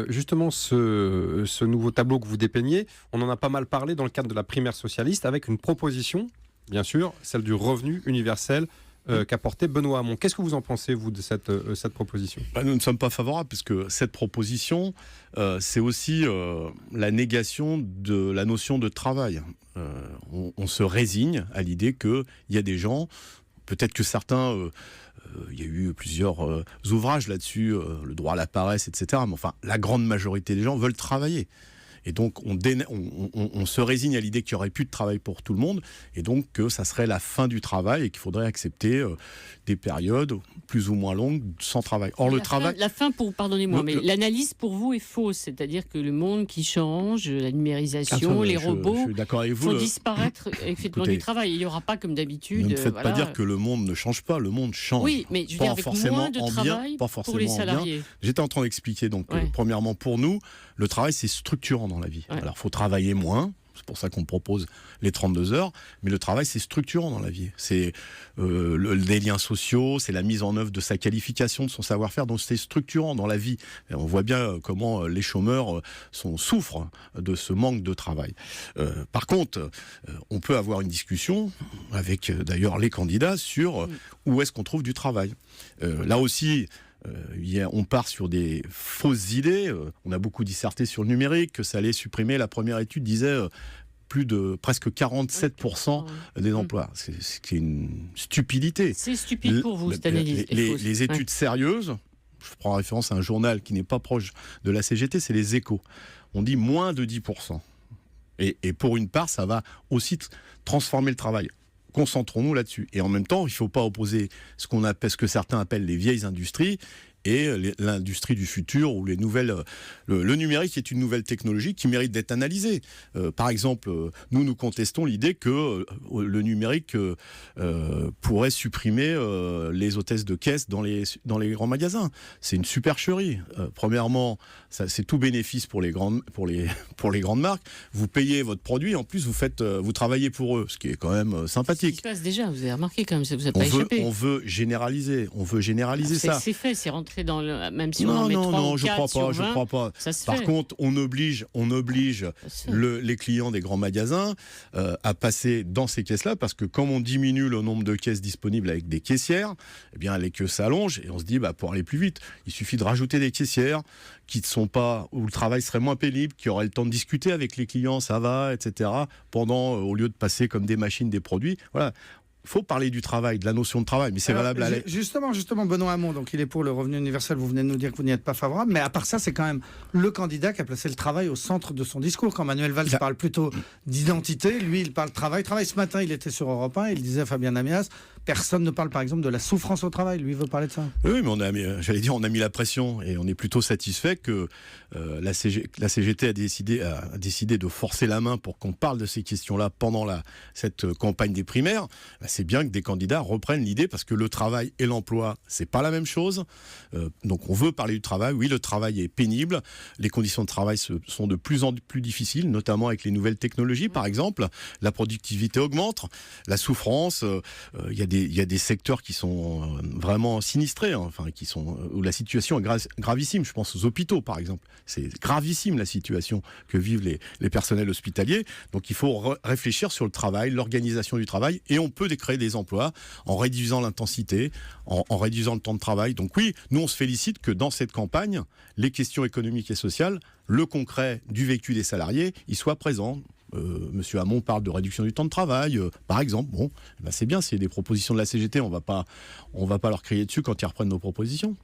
Justement, ce nouveau tableau que vous dépeignez, on en a pas mal parlé dans le cadre de la primaire socialiste, avec une proposition, bien sûr, celle du revenu universel qu'a porté Benoît Hamon. Qu'est-ce que vous en pensez, vous, de cette proposition ? Nous ne sommes pas favorables, puisque cette proposition, c'est aussi la négation de la notion de travail. On se résigne à l'idée qu'il y a des gens, peut-être que certains... il y a eu plusieurs ouvrages là-dessus, le droit à la paresse, etc. Mais enfin, la grande majorité des gens veulent travailler. Et donc, on se résigne à l'idée qu'il n'y aurait plus de travail pour tout le monde, et donc que ça serait la fin du travail et qu'il faudrait accepter des périodes plus ou moins longues sans travail. Or, pardonnez-moi, mais l'analyse pour vous est fausse. C'est-à-dire que le monde qui change, la numérisation, les robots, font disparaître effectivement du travail. Il n'y aura pas comme d'habitude. Ne me faites pas dire que le monde ne change pas. Le monde change. Oui, mais je veux dire, avec moins de travail pour les salariés. J'étais en train d'expliquer. Donc, premièrement, pour nous, le travail, c'est structurant dans la vie. Ouais. Alors, il faut travailler moins. C'est pour ça qu'on propose les 32 heures. Mais le travail, c'est structurant dans la vie. C'est les liens sociaux, c'est la mise en œuvre de sa qualification, de son savoir-faire. Donc, c'est structurant dans la vie. Et on voit bien comment les chômeurs souffrent de ce manque de travail. Par contre, on peut avoir une discussion avec d'ailleurs les candidats sur où est-ce qu'on trouve du travail. Là aussi... on part sur des fausses idées. On a beaucoup disserté sur le numérique, que ça allait supprimer. La première étude disait presque 47% des emplois. C'est une stupidité. C'est stupide pour vous, cette analyse. Les études sérieuses, je prends référence à un journal qui n'est pas proche de la CGT, c'est les Échos. On dit moins de 10%. Et pour une part, ça va aussi transformer le travail. Concentrons-nous là-dessus. Et en même temps, il ne faut pas opposer ce que certains appellent les vieilles industries et l'industrie du futur ou les nouvelles. Le numérique est une nouvelle technologie qui mérite d'être analysée. Par exemple, nous contestons l'idée que le numérique pourrait supprimer les hôtesses de caisse dans les grands magasins. C'est une supercherie. Premièrement, c'est tout bénéfice pour les grandes marques. Vous payez votre produit, en plus vous travaillez pour eux, ce qui est quand même sympathique. Ce qui se passe déjà, vous avez remarqué quand même, ça vous a pas échappé. On veut généraliser ça. C'est fait, c'est rentré dans le... Même si on en met 3 ou 4 sur 20, je crois pas. Par contre, on oblige les clients des grands magasins à passer dans ces caisses-là, parce que comme on diminue le nombre de caisses disponibles avec des caissières, eh bien les queues s'allongent et on se dit pour aller plus vite, il suffit de rajouter des caissières qui ne sont pas, où le travail serait moins pénible, qui auraient le temps de discuter avec les clients, ça va, etc. Au lieu de passer comme des machines des produits. Voilà. Il faut parler du travail, de la notion de travail, mais c'est valable à Justement, Benoît Hamon, donc il est pour le revenu universel, vous venez de nous dire que vous n'y êtes pas favorable, mais à part ça, c'est quand même le candidat qui a placé le travail au centre de son discours. Quand Manuel Valls parle plutôt d'identité, lui, il parle travail. Ce matin, il était sur Europe 1, il disait à Fabien Amias, personne ne parle par exemple de la souffrance au travail. Lui, il veut parler de ça. Oui, mais on a mis la pression et on est plutôt satisfait que la CGT a décidé de forcer la main pour qu'on parle de ces questions-là pendant cette campagne des primaires. C'est bien que des candidats reprennent l'idée, parce que le travail et l'emploi, c'est pas la même chose. Donc on veut parler du travail. Oui, le travail est pénible. Les conditions de travail sont de plus en plus difficiles, notamment avec les nouvelles technologies, par exemple. La productivité augmente, la souffrance. Il y a des secteurs qui sont vraiment sinistrés, où la situation est gravissime. Je pense aux hôpitaux, par exemple. C'est gravissime la situation que vivent les personnels hospitaliers. Donc il faut réfléchir sur le travail, l'organisation du travail, et on peut créer des emplois en réduisant l'intensité, en réduisant le temps de travail. Donc oui, nous on se félicite que dans cette campagne, les questions économiques et sociales, le concret du vécu des salariés, y soient présents. Monsieur Hamon parle de réduction du temps de travail, par exemple. Bon, c'est bien, s'il y a des propositions de la CGT, on va pas leur crier dessus quand ils reprennent nos propositions.